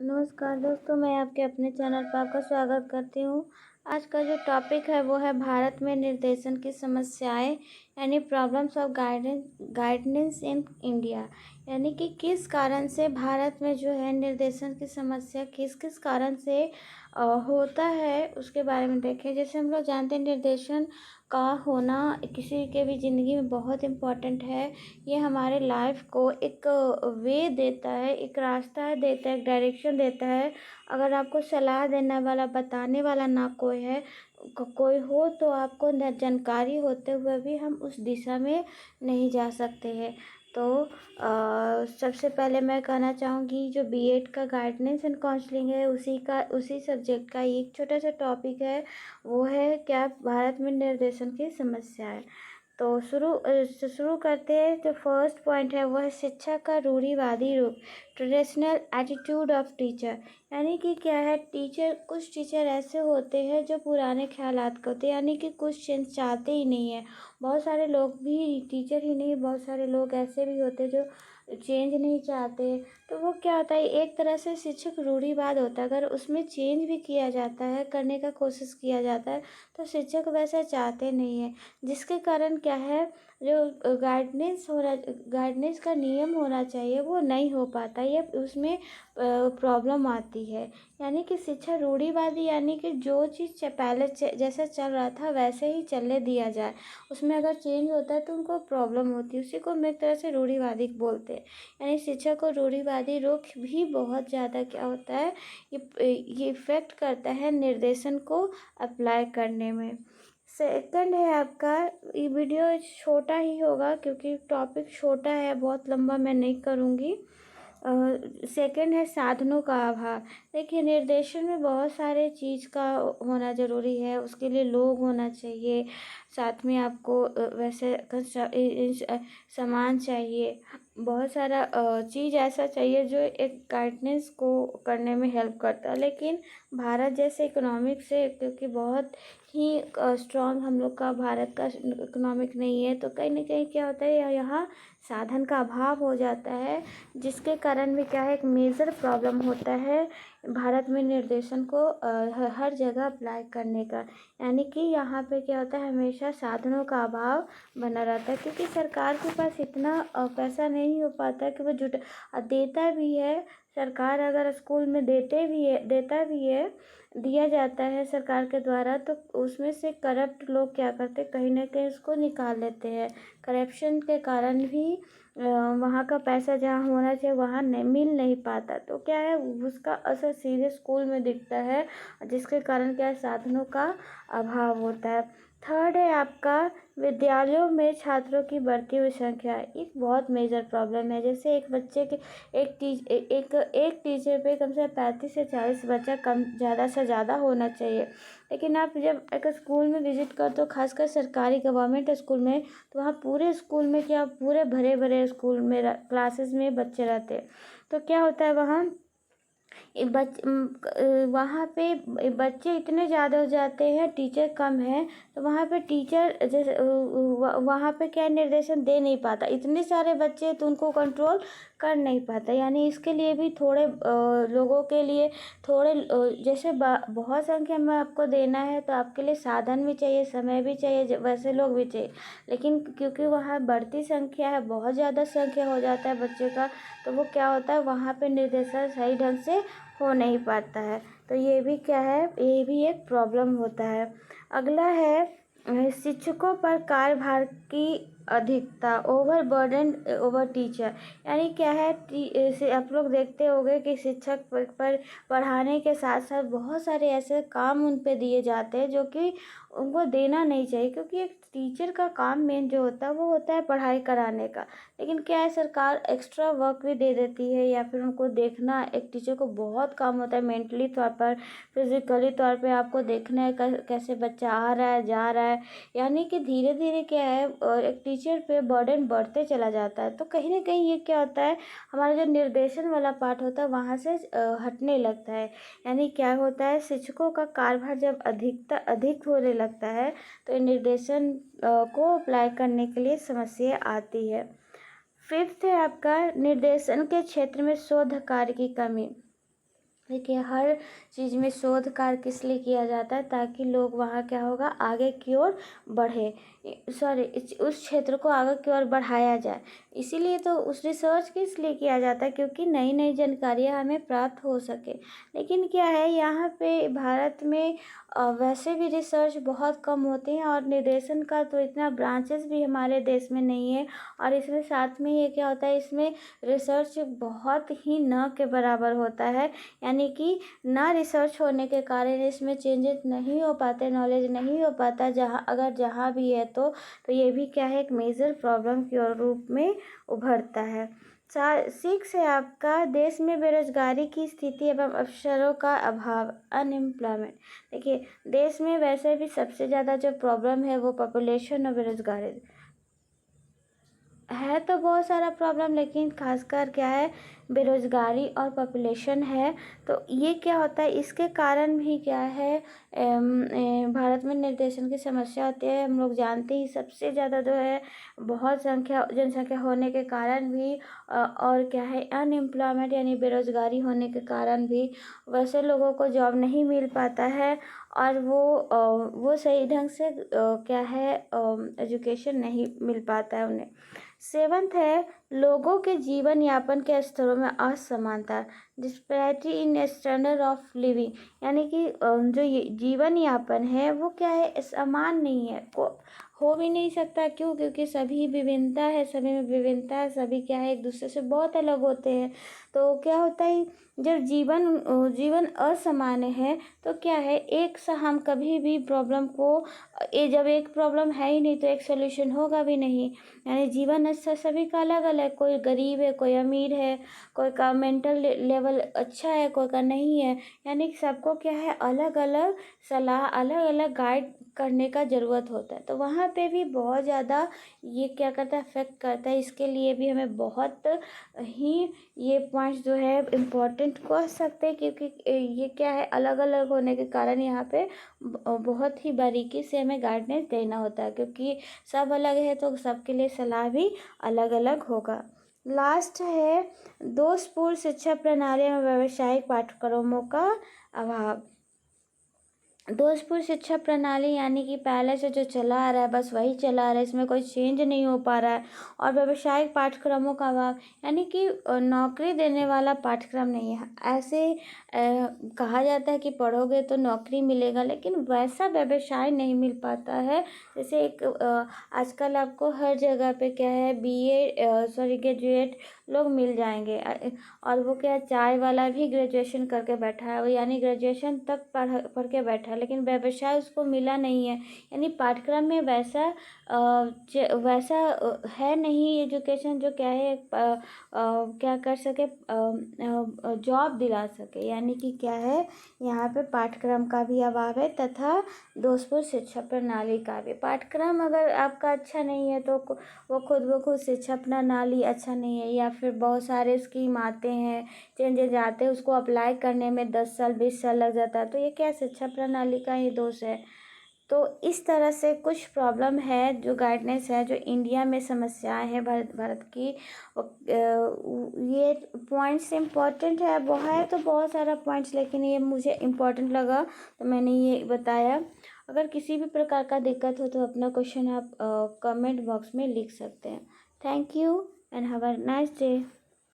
नमस्कार दोस्तों, मैं आपके अपने चैनल पर आपका स्वागत करती हूँ। आज का जो टॉपिक है वो है भारत में निर्देशन की समस्याएं यानी problems of guidance in India. यानी कि किस कारण से भारत में जो है निर्देशन की समस्या किस किस कारण से होता है उसके बारे में देखें। जैसे हम लोग जानते हैं निर्देशन का होना किसी के भी ज़िंदगी में बहुत इम्पोर्टेंट है। ये हमारे लाइफ को एक वे देता है, एक रास्ता देता है, एक डायरेक्शन देता है। अगर आपको सलाह देने वाला, बताने वाला ना कोई हो तो आपको जानकारी होते हुए भी हम उस दिशा में नहीं जा सकते हैं। तो सबसे पहले मैं कहना चाहूँगी जो बीएड का गाइडेंस एंड काउंसलिंग है उसी सब्जेक्ट का एक छोटा सा टॉपिक है, वो है क्या भारत में निर्देशन की समस्या है। तो शुरू करते हैं। जो फर्स्ट पॉइंट है वो है शिक्षा का रूढ़िवादी रूप, ट्रेडिशनल एटीट्यूड ऑफ टीचर। यानी कि क्या है, कुछ टीचर ऐसे होते हैं जो पुराने ख्यालात के होते हैं, यानी कि कुछ चेंज चाहते ही नहीं है। बहुत सारे लोग भी, टीचर ही नहीं, बहुत सारे लोग ऐसे भी होते हैं जो चेंज नहीं चाहते। तो वो क्या होता है, एक तरह से शिक्षक रूढ़िवाद होता है। अगर उसमें चेंज भी किया जाता है, करने का कोशिश किया जाता है, तो शिक्षक वैसा चाहते नहीं है। जिसके कारण क्या है, जो गाइडेंस का नियम होना चाहिए वो नहीं हो पाता, ये उसमें प्रॉब्लम आती है। यानी कि शिक्षा रूढ़िवादी, यानी कि जो चीज़ पहले जैसा चल रहा था वैसे ही चलने दिया जाए। उसमें अगर चेंज होता है तो उनको प्रॉब्लम होती है। उसी को हम एक तरह से रूढ़िवादी बोलते हैं। यानी शिक्षा को रूढ़िवादी रुख भी बहुत ज़्यादा क्या होता है, ये इफ़ेक्ट करता है निर्देशन को अप्लाई करने में। सेकंड है आपका, ये वीडियो छोटा ही होगा क्योंकि टॉपिक छोटा है, बहुत लंबा मैं नहीं करूँगी। सेकंड है साधनों का अभाव। देखिए, निर्देशन में बहुत सारे चीज़ का होना ज़रूरी है। उसके लिए लोग होना चाहिए, साथ में आपको वैसे सामान चाहिए, बहुत सारा चीज़ ऐसा चाहिए जो एक गाइडेंस को करने में हेल्प करता है। लेकिन भारत जैसे इकोनॉमिक से, क्योंकि बहुत ही स्ट्रॉन्ग हम लोग का भारत का इकोनॉमिक नहीं है, तो कहीं ना कहीं क्या होता है, यहाँ साधन का अभाव हो जाता है। जिसके कारण भी क्या है, एक मेजर प्रॉब्लम होता है भारत में निर्देशन को हर जगह अप्लाई करने का। यानी कि यहाँ पे क्या होता है, हमेशा साधनों का अभाव बना रहता है, क्योंकि सरकार के पास इतना पैसा नहीं हो पाता कि वो देता भी है। सरकार अगर स्कूल में देता भी है, दिया जाता है सरकार के द्वारा, तो उसमें से करप्ट लोग क्या करते, कहीं ना कहीं उसको निकाल लेते हैं। करप्शन के कारण भी वहाँ का पैसा जहाँ होना चाहिए वहाँ मिल नहीं पाता। तो क्या है, उसका असर सीधे स्कूल में दिखता है, जिसके कारण क्या है, साधनों का अभाव होता है। थर्ड है आपका विद्यालयों में छात्रों की बढ़ती हुई संख्या। एक बहुत मेजर प्रॉब्लम है। जैसे एक बच्चे के एक टीचर पे कम से कम 35 से 40 बच्चा कम ज़्यादा से ज़्यादा होना चाहिए। लेकिन आप जब एक स्कूल में विजिट करते हो, खासकर सरकारी गवर्नमेंट स्कूल में, तो वहाँ पूरे स्कूल में क्या, पूरे भरे भरे स्कूल में क्लासेस में बच्चे रहते हैं। तो क्या होता है, वहाँ पे बच्चे इतने ज़्यादा हो जाते हैं, टीचर कम है, तो वहाँ पे टीचर जैसे वहाँ पे क्या निर्देशन दे नहीं पाता। इतने सारे बच्चे तो उनको कंट्रोल कर नहीं पाता। यानी इसके लिए भी थोड़े लोगों के लिए थोड़े जैसे बहुत संख्या में आपको देना है, तो आपके लिए साधन भी चाहिए, समय भी चाहिए, वैसे लोग भी चाहिए। लेकिन क्योंकि वहाँ बढ़ती संख्या है, बहुत ज़्यादा संख्या हो जाता है बच्चे का, तो वो क्या होता है, वहाँ पे निर्देशन सही ढंग से हो नहीं पाता है। तो ये भी क्या है, ये भी एक प्रॉब्लम होता है। अगला है शिक्षकों पर कार्यभार की अधिकता, ओवर बर्डन ओवर टीचर। यानी क्या है, आप लोग देखते होंगे कि शिक्षक पर पढ़ाने के साथ साथ बहुत सारे ऐसे काम उन पे दिए जाते हैं जो कि उनको देना नहीं चाहिए, क्योंकि एक टीचर का काम मेन जो होता है वो होता है पढ़ाई कराने का। लेकिन क्या है, सरकार एक्स्ट्रा वर्क भी दे देती है, या फिर उनको देखना, एक टीचर को बहुत काम होता है मेंटली तौर पर, फिजिकली तौर पे आपको देखना है कैसे बच्चा आ रहा है, जा रहा है। यानी कि धीरे धीरे क्या है, एक टीचर पे बर्डन बढ़ते चला जाता है। तो कहीं ना कहीं ये क्या होता है, हमारा जो निर्देशन वाला पार्ट होता है वहाँ से हटने लगता है। यानी क्या होता है, शिक्षकों का कार्यभार जब अधिक होने लगता है, तो ये निर्देशन को अप्लाई करने के लिए समस्या आती है। फिफ्थ है आपका निर्देशन के क्षेत्र में शोध कार्य की कमी। देखिए, हर चीज़ में शोध कार्य किस लिए किया जाता है, ताकि लोग वहाँ क्या होगा, आगे की ओर बढ़े, सॉरी उस क्षेत्र को आगे की ओर बढ़ाया जाए। इसीलिए तो उस रिसर्च किस लिए किया जाता है, क्योंकि नई नई जानकारियाँ हमें प्राप्त हो सके। लेकिन क्या है, यहाँ पे भारत में वैसे भी रिसर्च बहुत कम होते हैं, और निर्देशन का तो इतना ब्रांचेस भी हमारे देश में नहीं है। और इसमें साथ में ये क्या होता है, इसमें रिसर्च बहुत ही न के बराबर होता है, यानी कि ना रिसर्च होने के कारण इसमें चेंजेस नहीं हो पाते, नॉलेज नहीं हो पाता, जहाँ भी है तो ये भी क्या है, एक मेजर प्रॉब्लम के रूप में उभरता है। 6 है आपका, देश में बेरोजगारी की स्थिति एवं अवसरों का अभाव, अनएम्प्लॉयमेंट। देखिए, देश में वैसे भी सबसे ज़्यादा जो प्रॉब्लम है वो पॉपुलेशन और बेरोजगारी है। तो बहुत सारा प्रॉब्लम, लेकिन खासकर क्या है, बेरोजगारी और पॉपुलेशन है। तो ये क्या होता है, इसके कारण भी क्या है, भारत में निर्देशन की समस्या होती है। हम लोग जानते ही, सबसे ज़्यादा जो है बहुत जनसंख्या होने के कारण भी और क्या है, अनएम्प्लॉयमेंट यानी बेरोजगारी होने के कारण भी वैसे लोगों को जॉब नहीं मिल पाता है, और वो सही ढंग से क्या है, एजुकेशन नहीं मिल पाता है उन्हें। 7 है, लोगों के जीवन यापन के स्तरों में असमानता, disparity in standard of living, यानी कि जो ये जीवन यापन है वो क्या है, समान नहीं है, हो भी नहीं सकता। क्यों? क्योंकि सभी विभिन्नता है, सभी में विभिन्नता है, सभी क्या है, एक दूसरे से बहुत अलग होते हैं। तो क्या होता है, जब जीवन असमान है तो क्या है, एक सा हम कभी भी प्रॉब्लम को, जब एक प्रॉब्लम है ही नहीं तो एक सोल्यूशन होगा भी नहीं। यानी जीवन स्तर सभी का अलग अलग, कोई गरीब है, कोई अमीर है, कोई का मेंटल लेवल अच्छा है, कोई का नहीं है। यानी कि सबको क्या है, अलग अलग सलाह, अलग अलग गाइड करने का ज़रूरत होता है। तो वहाँ पे भी बहुत ज़्यादा ये क्या करता है, अफेक्ट करता है। इसके लिए भी हमें बहुत ही ये पॉइंट्स जो है इम्पोर्टेंट कह सकते हैं, क्योंकि ये क्या है, अलग अलग होने के कारण यहाँ पे बहुत ही बारीकी से हमें गाइडेंस देना होता है, क्योंकि सब अलग है तो सबके लिए सलाह भी अलग अलग होगा। लास्ट है, दोषपूर्ण शिक्षा प्रणाली में व्यावसायिक पाठ्यक्रमों का अभाव। दोषपूर्ण शिक्षा प्रणाली यानी कि पहले से जो चला आ रहा है बस वही चला आ रहा है, इसमें कोई चेंज नहीं हो पा रहा है। और व्यावसायिक पाठ्यक्रमों का अभाव, यानी कि नौकरी देने वाला पाठ्यक्रम नहीं है। ऐसे कहा जाता है कि पढ़ोगे तो नौकरी मिलेगा, लेकिन वैसा व्यवसाय नहीं मिल पाता है। जैसे एक आजकल आपको हर जगह पे क्या है, ग्रेजुएट लोग मिल जाएंगे, और वो क्या, चाय वाला भी ग्रेजुएशन करके बैठा है, वो यानी ग्रेजुएशन तक पढ़ के बैठा है, लेकिन व्यवसाय उसको मिला नहीं है। यानी पाठ्यक्रम में वैसा है नहीं एजुकेशन जो क्या है, क्या कर सके, जॉब दिला सके। यानी कि क्या है, यहाँ पे पाठ्यक्रम का भी अभाव है, तथा दोषपूर्ण शिक्षा प्रणाली का भी। पाठ्यक्रम अगर आपका अच्छा नहीं है तो वो खुद शिक्षा प्रणाली अच्छा नहीं है, या फिर बहुत सारे स्कीम आते हैं, चेंजेज आते हैं, उसको अप्लाई करने में 10 साल 20 साल लग जाता है। तो ये क्या, शिक्षा प्रणाली का ही दोष है। तो इस तरह से कुछ प्रॉब्लम है, जो गाइडेंस है, जो इंडिया में समस्याएं हैं भारत की, ये पॉइंट्स इम्पोर्टेंट है। वो है तो बहुत सारा पॉइंट्स, लेकिन ये मुझे इम्पोर्टेंट लगा तो मैंने ये बताया। अगर किसी भी प्रकार का दिक्कत हो तो अपना क्वेश्चन आप कमेंट बॉक्स में लिख सकते हैं। Thank you and have a nice day.